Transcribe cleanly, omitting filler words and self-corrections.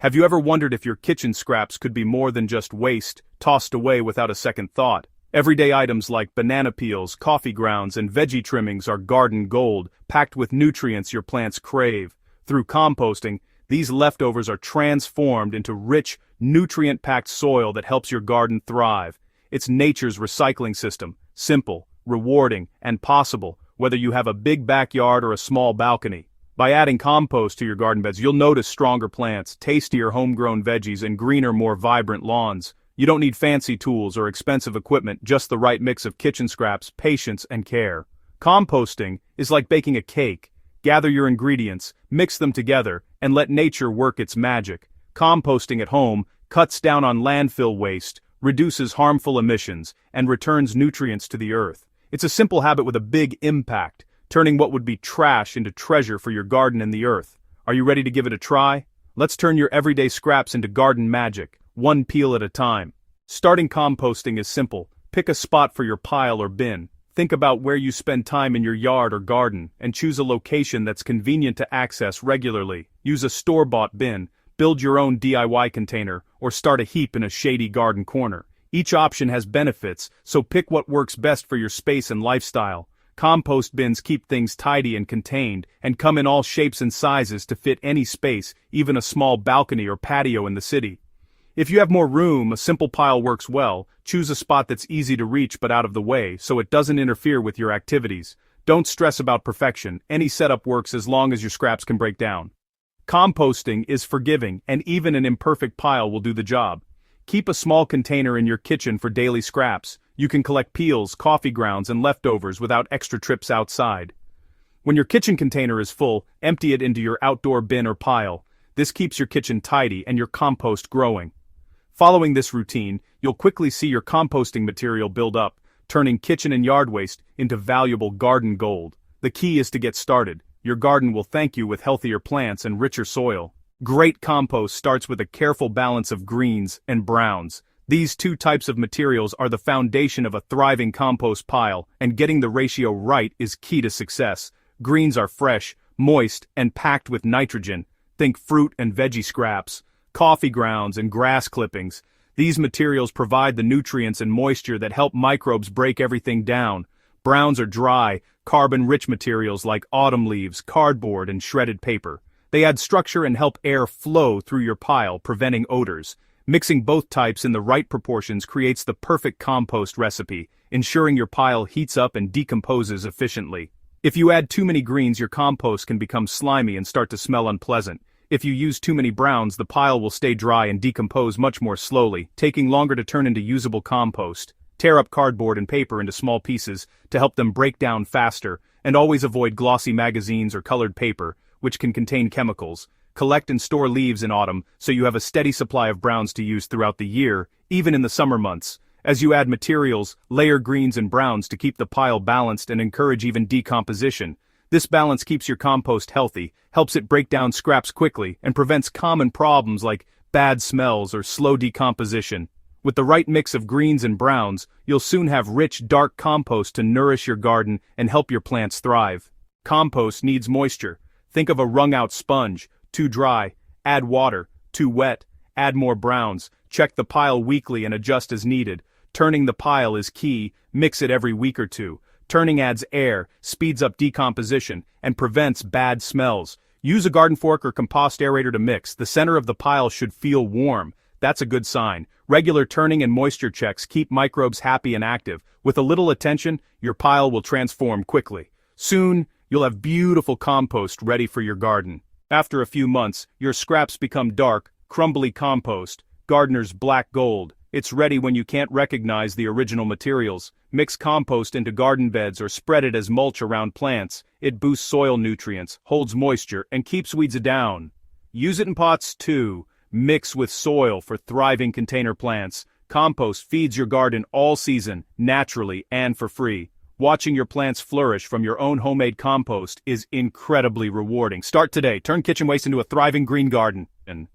Have you ever wondered if your kitchen scraps could be more than just waste, tossed away without a second thought? Everyday items like banana peels, coffee grounds, and veggie trimmings are garden gold, packed with nutrients your plants crave. Through composting, these leftovers are transformed into rich, nutrient-packed soil that helps your garden thrive. It's nature's recycling system, simple, rewarding, and possible, whether you have a big backyard or a small balcony. By adding compost to your garden beds, you'll notice stronger plants, tastier homegrown veggies, and greener, more vibrant lawns. You don't need fancy tools or expensive equipment, just the right mix of kitchen scraps, patience, and care. Composting is like baking a cake. Gather your ingredients, mix them together, and let nature work its magic. Composting at home cuts down on landfill waste, reduces harmful emissions, and returns nutrients to the earth. It's a simple habit with a big impact, turning what would be trash into treasure for your garden and the earth. Are you ready to give it a try? Let's turn your everyday scraps into garden magic, one peel at a time. Starting composting is simple. Pick a spot for your pile or bin. Think about where you spend time in your yard or garden, and choose a location that's convenient to access regularly. Use a store-bought bin, build your own DIY container, or start a heap in a shady garden corner. Each option has benefits, so pick what works best for your space and lifestyle. Compost bins keep things tidy and contained, and come in all shapes and sizes to fit any space, even a small balcony or patio in the city. If you have more room, a simple pile works well. Choose a spot that's easy to reach but out of the way, so it doesn't interfere with your activities. Don't stress about perfection. Any setup works as long as your scraps can break down. Composting is forgiving, and even an imperfect pile will do the job. Keep a small container in your kitchen for daily scraps. You can collect peels, coffee grounds, and leftovers without extra trips outside. When your kitchen container is full, empty it into your outdoor bin or pile. This keeps your kitchen tidy and your compost growing. Following this routine, you'll quickly see your composting material build up, turning kitchen and yard waste into valuable garden gold. The key is to get started. Your garden will thank you with healthier plants and richer soil. Great compost starts with a careful balance of greens and browns. These two types of materials are the foundation of a thriving compost pile, and getting the ratio right is key to success. Greens are fresh, moist, and packed with nitrogen. Think fruit and veggie scraps, coffee grounds, and grass clippings. These materials provide the nutrients and moisture that help microbes break everything down. Browns are dry, carbon-rich materials like autumn leaves, cardboard, and shredded paper. They add structure and help air flow through your pile, preventing odors. Mixing both types in the right proportions creates the perfect compost recipe, ensuring your pile heats up and decomposes efficiently. If you add too many greens, your compost can become slimy and start to smell unpleasant. If you use too many browns, the pile will stay dry and decompose much more slowly, taking longer to turn into usable compost. Tear up cardboard and paper into small pieces to help them break down faster, and always avoid glossy magazines or colored paper, which can contain chemicals. Collect and store leaves in autumn so you have a steady supply of browns to use throughout the year, even in the summer months. As you add materials, layer greens and browns to keep the pile balanced and encourage even decomposition. This balance keeps your compost healthy, helps it break down scraps quickly, and prevents common problems like bad smells or slow decomposition. With the right mix of greens and browns, you'll soon have rich, dark compost to nourish your garden and help your plants thrive. Compost needs moisture. Think of a wrung-out sponge. Too dry, add water. Too wet, add more browns. Check the pile weekly and adjust as needed. Turning the pile is key. Mix it every week or two. Turning adds air, speeds up decomposition, and prevents bad smells. Use a garden fork or compost aerator to mix. The center of the pile should feel warm. That's a good sign. Regular turning and moisture checks keep microbes happy and active. With a little attention, your pile will transform quickly. Soon, you'll have beautiful compost ready for your garden. After a few months, your scraps become dark, crumbly compost, gardener's black gold. It's ready when you can't recognize the original materials. Mix compost into garden beds or spread it as mulch around plants. It boosts soil nutrients, holds moisture, and keeps weeds down. Use it in pots too. Mix with soil for thriving container plants. Compost feeds your garden all season, naturally and for free. Watching your plants flourish from your own homemade compost is incredibly rewarding. Start today. Turn kitchen waste into a thriving green garden. And